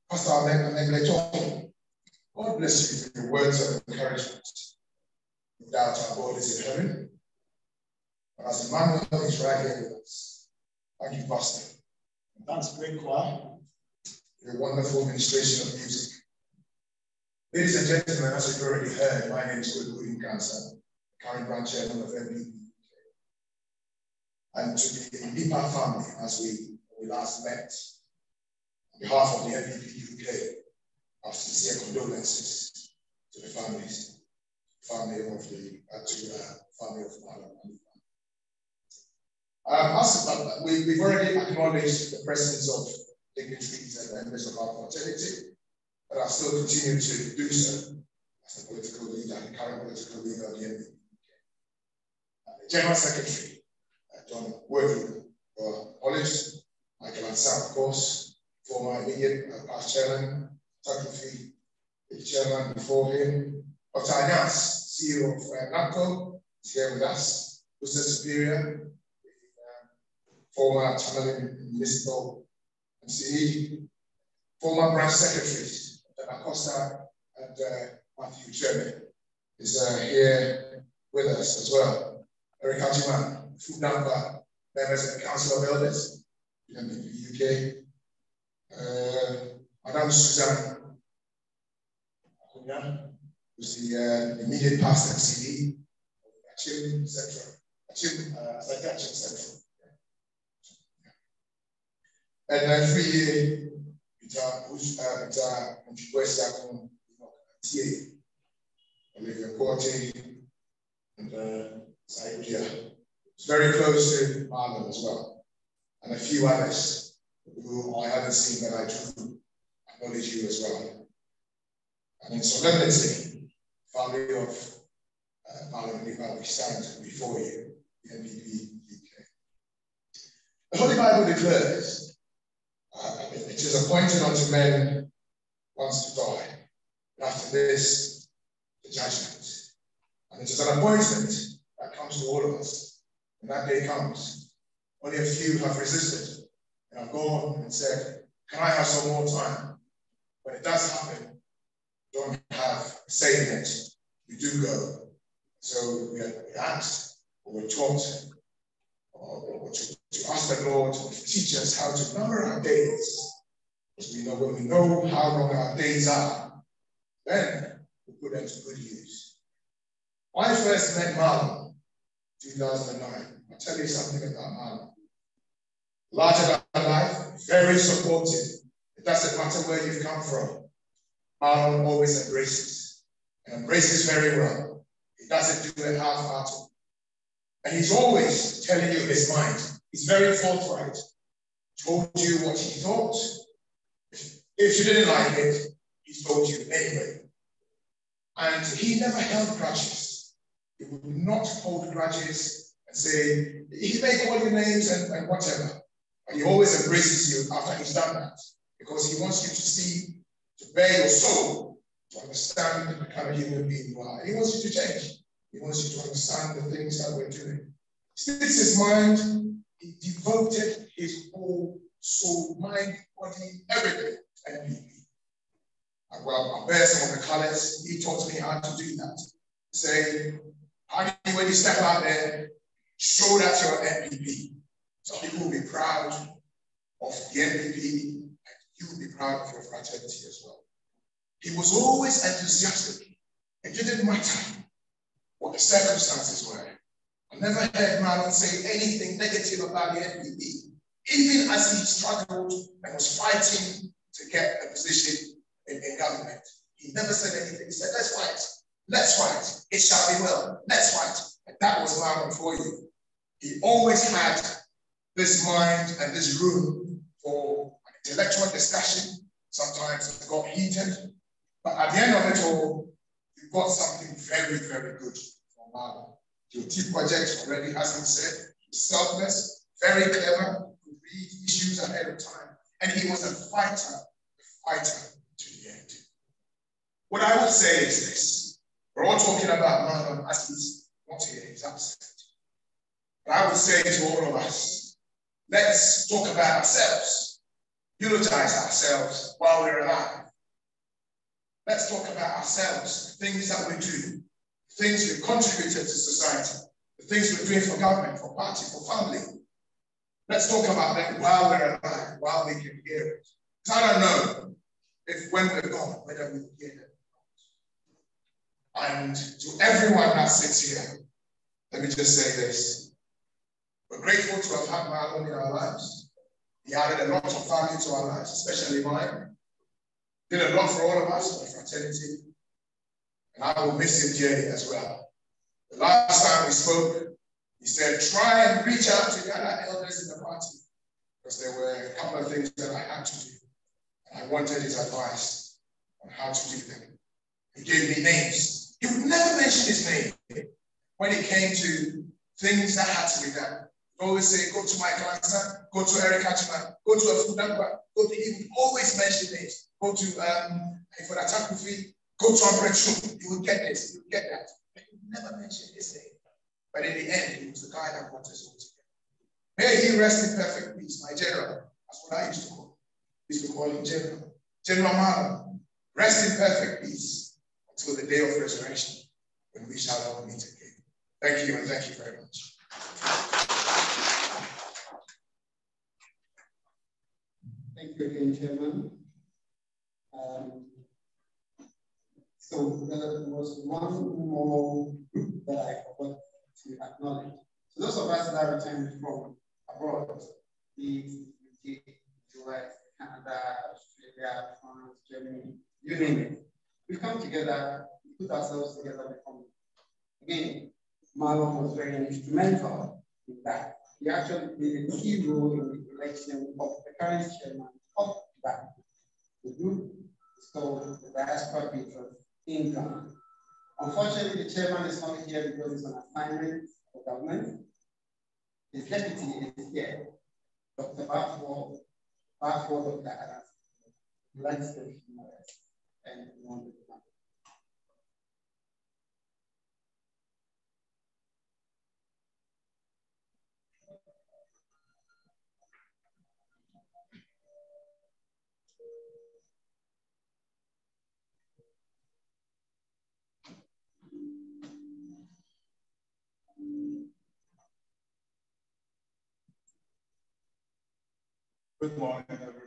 Pastor, God bless you for your words of encouragement. No doubt our God is in heaven. But as Marlon is right here with us, thank you, Pastor. And thanks, great choir, for a wonderful ministration of music. Ladies and gentlemen, as you've already heard, my name is Good Cancer, current branch chairman of MPP. And to the Lipa family, as we last met, on behalf of the MPP UK, our sincere condolences to the families, family of Marlon. We've already acknowledged the presence of dignitaries and members of our fraternity, but I still continue to do so as a political leader, the current political leader of the MPP. The General Secretary, John Worthy, for college, Michael Ansam, of course, former immediate past chairman, Takufi, the chairman before him, Dr. Anyas, CEO of NAPCO, is here with us, Mr. Superior, former channeling municipal MCE, former branch secretaries, Dr. Acosta and Matthew Chairman is here with us as well. Eric Hajiman, food number, members of the Council of Elders, MPP UK. Madame Suzanne Akunya, who's the immediate past MCE of Achim Central, Achim Central. And 3 years, West Yakon, Olivia Corte, and Saidia. It's very close to Marlon as well, and a few others who I haven't seen, but I do acknowledge you as well. And in solemnity, family of Marlon Lipa, we stand before you, the MPP UK. The Holy Bible declares, it is appointed unto men once to die, and after this, the judgment. And it is an appointment that comes to all of us. When that day comes, only a few have resisted and have gone and said, can I have some more time? When it does happen, you don't have a say in it. You do go. So we are asked, or we're taught, or to ask the Lord to teach us how to number our days. Because we know when we know how long our days are, then we put them to good use. When I first met Marlon in 2009, I'll tell you something about Marlon. Larger than life, very supportive. It doesn't matter where you've come from. Marlon always embraces, and embraces very well. He doesn't do it half-hearted. And he's always telling you his mind. He's very forthright. Told you what he thought. If you didn't like it, he told you anyway. And he never held grudges. He would not hold grudges and say, he may call you names and whatever. But he always embraces you after he's done that. Because he wants you to see, to bear your soul, to understand the kind of human being you are. He wants you to change. He wants you to understand the things that we're doing. He speaks his mind. He devoted his whole soul, mind, body, everything, and me. And well, I bear some of the colors. He taught me how to do that. Say, when you step out there, show that you're MPP. So people will be proud of the MPP, and you will be proud of your fraternity as well. He was always enthusiastic. It didn't matter what the circumstances were. I never heard Marlon say anything negative about the MPP, even as he struggled and was fighting to get a position in government. He never said anything. He said, let's fight. Let's fight. It shall be well. Let's fight. And that was Marlon for you. He always had this mind and this room for an intellectual discussion. Sometimes it got heated. But at the end of it all, you got something very, very good from Marlon. Your T project already has been said. He's selfless, very clever, could read issues ahead of time. And he was a fighter to the end. What I would say is this. We're all talking about Marlon as he's not here, he's absent. But I would say to all of us, Let's talk about ourselves, eulogize ourselves while we're alive. Let's talk about ourselves, the things that we do, the things we've contributed to society, the things we're doing for government, for party, for family. Let's talk about them while we're alive, while we can hear it. Because I don't know if when we're gone, whether we will hear them. And to everyone that sits here, let me just say this. We're grateful to have had Marlon in our lives. He added a lot of value to our lives, especially mine. Did a lot for all of us, for fraternity. And I will miss him dearly as well. The last time we spoke, he said, try and reach out to the other elders in the party, because there were a couple of things that I had to do. And I wanted his advice on how to do them. He gave me names. He would never mention his name when it came to things that had to be done. He'd always say, go to Michael Ansa, go to Eric Hatchman, go to Afudamba, go to, he would always mention names. Go to Ifodatakufi, go to Ambrechu. You would get this, you would get that. But he would never mention his name. But in the end, he was the guy that brought us all together. May he rest in perfect peace, my general. That's what I used to call him. Used to call him General. General Marlon, rest in perfect peace until the day of resurrection, when we shall all meet again. Thank you, and thank you very much. Thank you again, Chairman. So there was one more that I forgot to acknowledge. So those of us that returned from abroad, the UK, US, Canada, Australia, France, Germany, you name it, we come together, we put ourselves together with family. Again, Marlon was very instrumental in that. He actually played a key role in the election of the current chairman of that. The group is called the Diaspora Patriots in Ghana. Unfortunately, the chairman is not here because he's on assignment for government. His deputy is here, Dr. Bafo Dr. Adams. Let's take him and one. Good morning, everybody.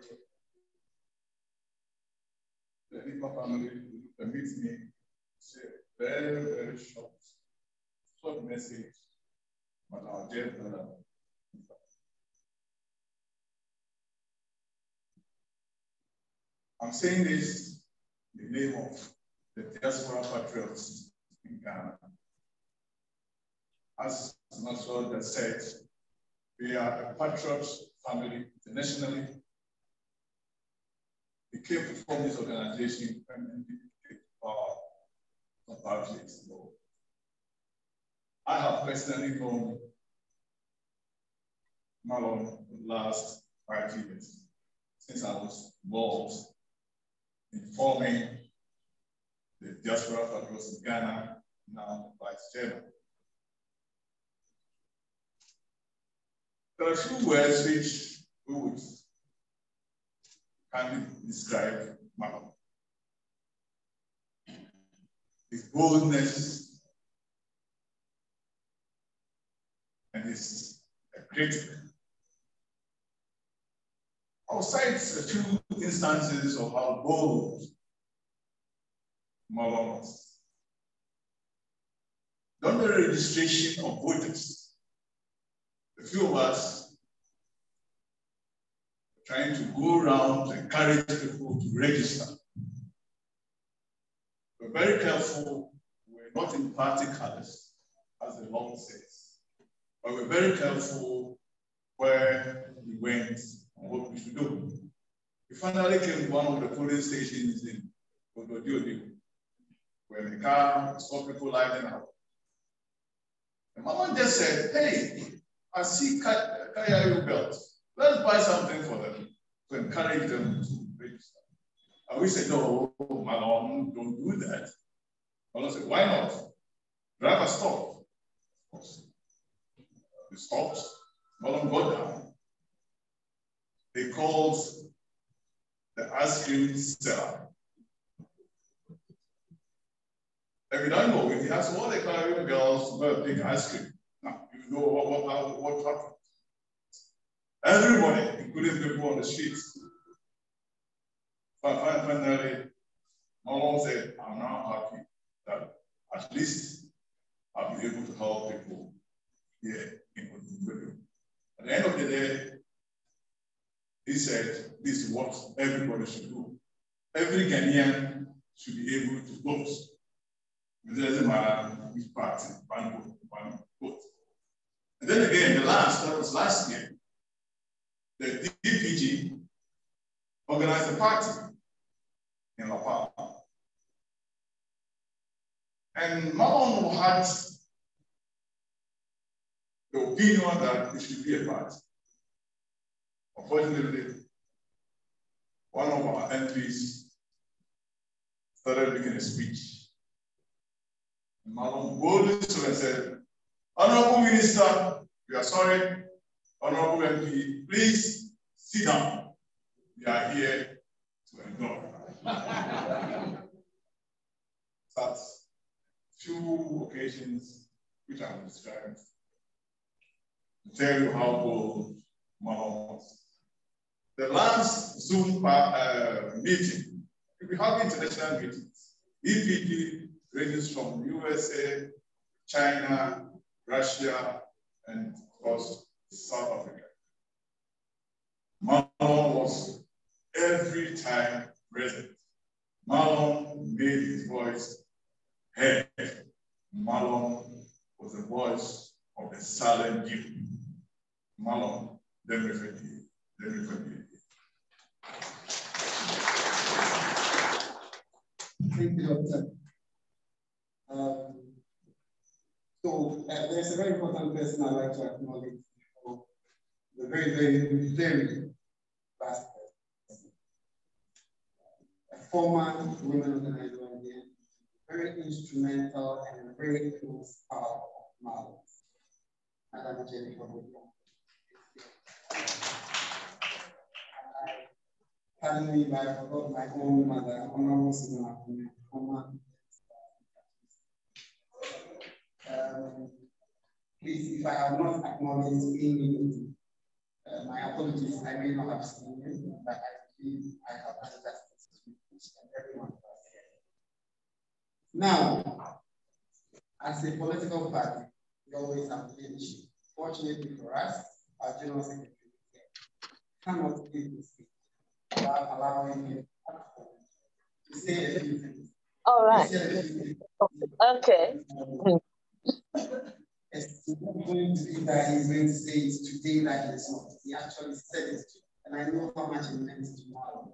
The Nipa family permits me to say a very, very short message on our dear brother. I'm saying this in the name of the Diaspora Patriots in Ghana. As Maxwell has said, we are a patriot family internationally. We came to form this organization when we took power some 5 years ago. I have personally known Marlon for the last 5 years, since I was involved in forming the Diaspora Patriots in Ghana, now Vice Chairman. There are a few words which we would kindly describe Marlon. His boldness and his great. I'll cite a few instances of how bold Marlon was. During the registration of voters, a few of us were trying to go around to encourage people to register. We're very careful, we're not in party colors, as the law says, but we're very careful where we went and what we should do. We finally came to one of the polling stations in Ododio, where the car saw people lighting up. And Marlon just said, hey, I see Kayayu belt. Let's buy something for them to encourage them to register. And we said, no, Marlon, don't do that. Marlon said, why not? Driver stopped. Of course. He stopped. Marlon got down. he calls the ice cream seller. And we don't know, he has all the Caribbean girls to go and pick ice cream. Now, you know what happened. Everybody, including people on the streets. But finally, Marlon said, I'm now happy that at least I'll be able to help people here in Odumbelu. At the end of the day, he said, this is what everybody should do. Every Ghanaian should be able to vote. It doesn't matter which party, one vote. And then again, that was last year, the DPG organized a party in La Paz. And Marlon had the opinion that it should be a party. Unfortunately, one of our MPs started making a speech. And Marlon boldly stood and said, Honorable Minister, we are sorry. Honorable MP, please sit down. We are here to endure. That's two occasions which I will describe to tell you how bold Marlon was. The last Zoom meeting, we have international meetings. EPD ranges from USA, China, Russia, and of course, South Africa. Marlon was every time present. Marlon made his voice heard. Marlon was the voice of the silent youth. Marlon, let me forgive you. Let me forgive you. Thank you, Doctor. There's a very important person I'd like to acknowledge for the very vast person. A former women organizer, very instrumental and a very close part of Marlon. Madam Jennifer. Pardon me, but I forgot my own mother, Honorable Susan. Please, if I have not acknowledged any, my apologies. I may not have seen you, but I believe I have done justice to each and every one of us here. Now, as a political party, we always have leadership. Fortunately for us, our General Secretary cannot give this speech without allowing him to say a few things. All right. Okay. It's going to be that he's going to say it today that it's not. He actually said it, and I know how much it meant to Marlon.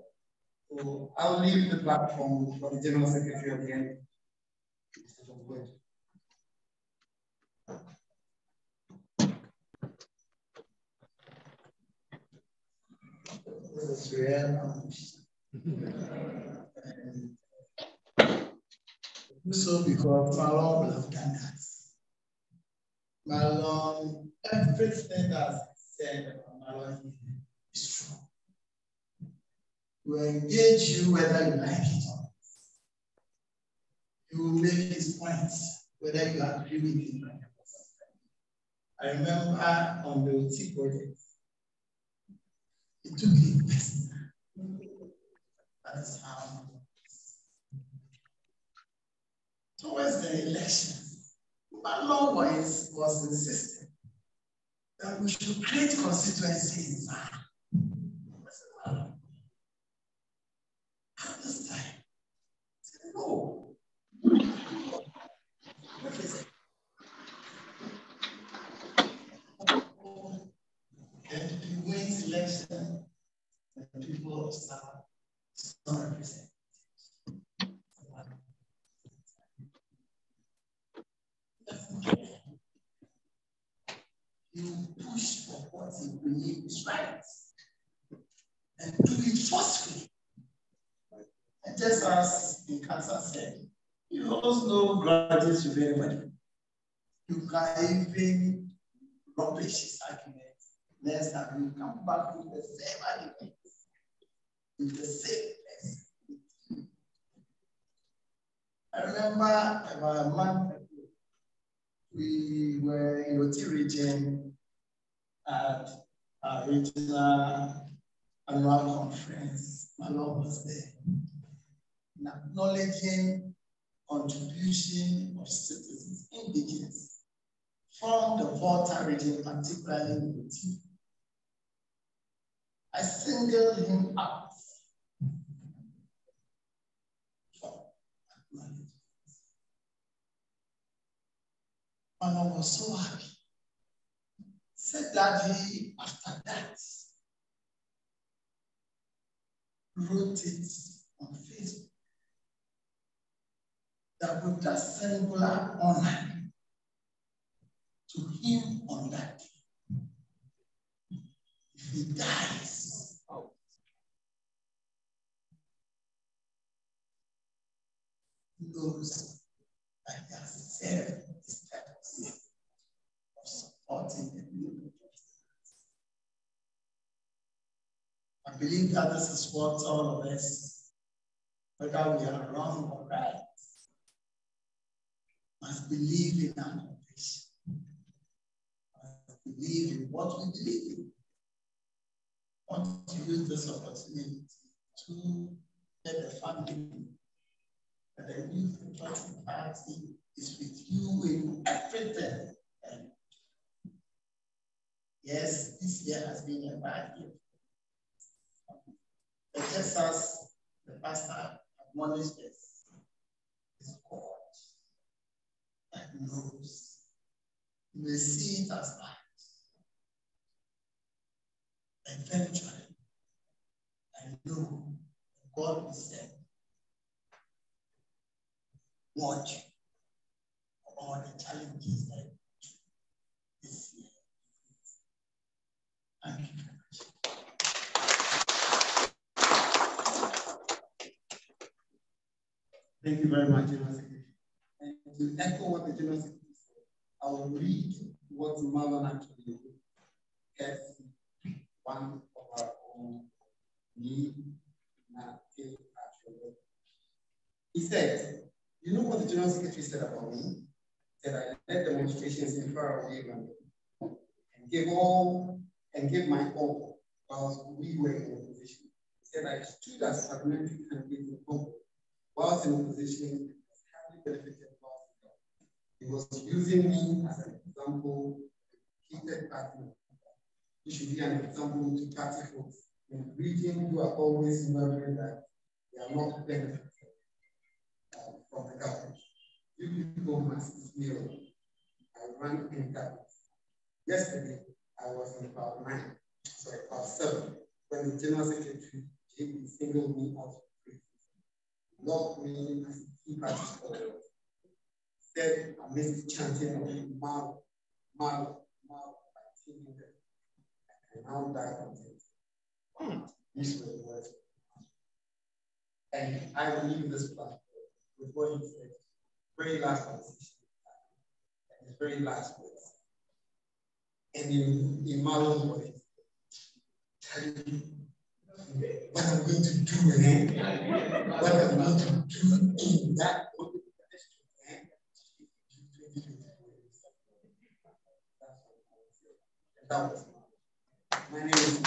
So I'll leave the platform for the General Secretary again. This is real. So because Marlon will have done that. Marlon, everything that's said about Marlon is true. He will engage you whether you like it or not. He will make his points whether you agree with him or not. I remember on the OT project, he took it personal. That is how towards the elections, Marlon was insisting that we should create constituency in Zara. At this time, I said, no. What is it? And if you win election, the people of Zara is not represented. You push for what you believe is right and do it forcefully. And just as the cancer said, you holds no grudges with anybody. You can even rubbish his arguments next time you come back with the same argument, with the same place. I remember about a month ago, we were in Oti region at our regional annual conference. Marlon was there, in acknowledging contribution of citizens, indigenous, from the Volta region, particularly in Oti. I singled him out for acknowledgement. And I was so happy. Said that he, after that, wrote it on Facebook that with that singular honor to him on that day, if he dies, he knows that he has served his purpose of supporting the people. I believe that this is what all of us, whether we are wrong or right, must believe in our conviction. Must believe in what we believe in. I want to use this opportunity to let the family that the Youth Patriotic Party is with you in everything. And yes, this year has been a bad year. But just as the pastor admonished us, it's God that knows. You may see it as that. Eventually, I know God will send watch for all the challenges that this year. Thank you very much. Thank you very much, General Secretary. And to echo what the General Secretary said, I will read what Marlon actually gets one of our own need. He said, you know what the General Secretary said about me? He said I led demonstrations in faraway London and gave my all whilst we were in opposition. He said I stood as parliamentary candidate in Congo whilst in opposition, highly benefited whilst in government. He was using me as an example of a heated party. He should be an example to party folks in the region who are always remembering that they are not benefiting from the government. You people must heal. I ran in government. Yesterday, I was in part 7, when the General Secretary JB singled me out for criticism, locked me as a key party spoiler, said amidst chanting of Marlon, Marlon, Marlon, by teaming them, and now die content. These were the words. And I will leave this platform with what he said, very last conversation, and his very last words. And in Marlon's voice, tell you what I'm going to do, man. What I'm going to do in that. That was my name is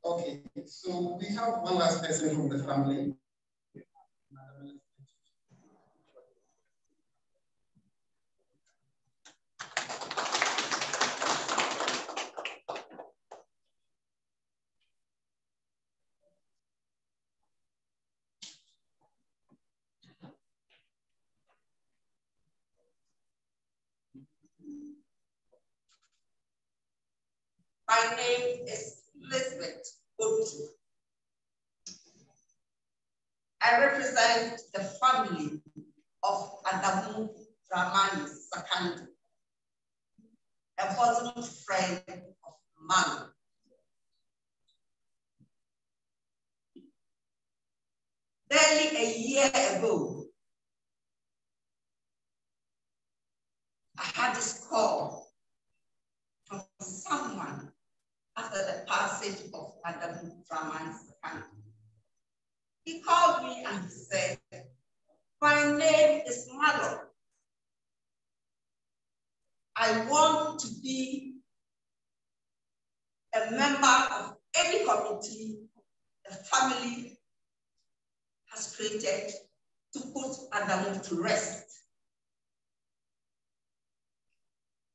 Okay, so we have one last person from the family. My name is Elizabeth Otu. I represent the family of Adamu Dramani Sakandi, a bosom friend of Marlon. Barely a year ago, I had this call from someone after the passage of Adam Draman's account. He called me and he said, "My name is Marlon. I want to be a member of any committee the family has created to put Adam to rest."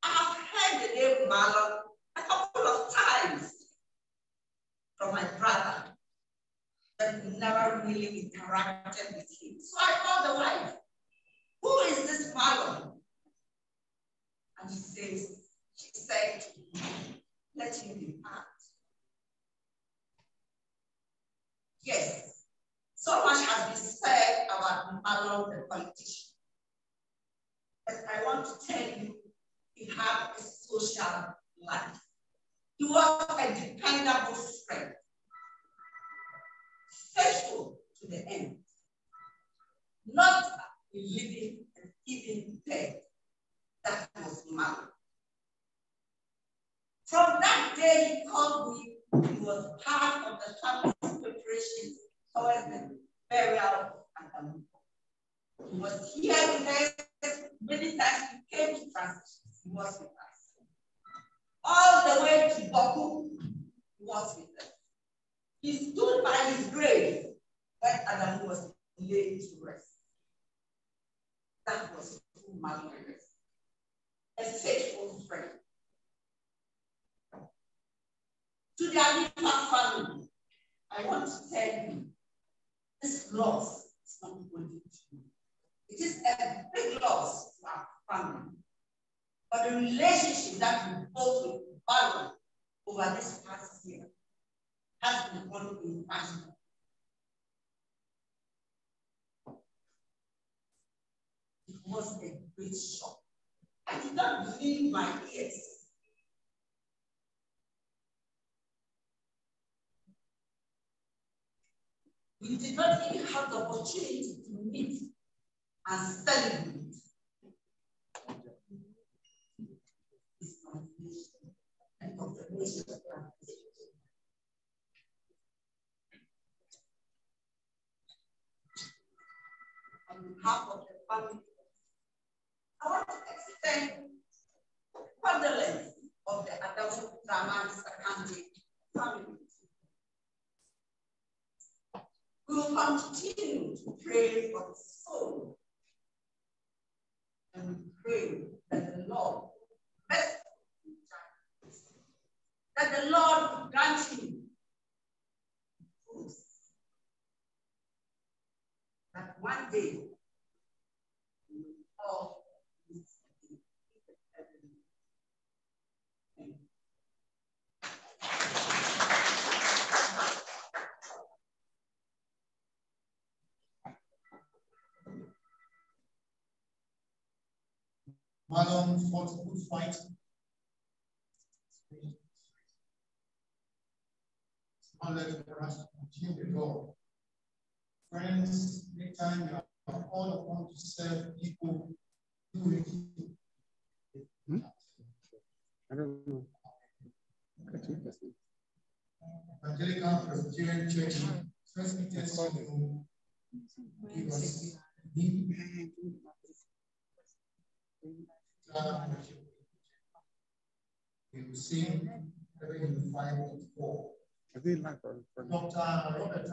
I've heard the name Marlon a couple of times from my brother, but never really interacted with him. So I called the wife, "Who is this Marlon?" And she said, "Let him depart." Yes, so much has been said about Marlon the politician. But I want to tell you, he had a social life. He was a dependable friend, faithful to the end, not a living and even dead. That was Marlon. From that day he called me, he was part of the family's preparation towards the burial of Adam. He was here with us. Many times he came to transitions. He was with us. All the way to Boku, he was with us. He stood by his grave when Adam was laid to rest. That was who Marlon was. A faithful friend. To the Alifa family, I want to tell you, this loss is not only to you. It is a big loss to our family. But the relationship that we built with Marlon over this past year has been one impassable. It was a great shock. I did not believe my ears. We did not even have the opportunity to meet and celebrate this confirmation and confirmation of that. On behalf of the family, I want to extend condolence of the Adam Draman's Sakandi family. We will continue to pray for his soul. And we pray that the Lord, that the Lord will grant him fruits. That one day we will all be in heaven. Thank you. Marlon fought a good fight. It's not left for us to continue the goal. Friends, anytime you are called upon to serve people, do it. I don't know. Evangelical Presbyterian Church, first Peter's give us we will sing every 5 to 4. Dr. Robert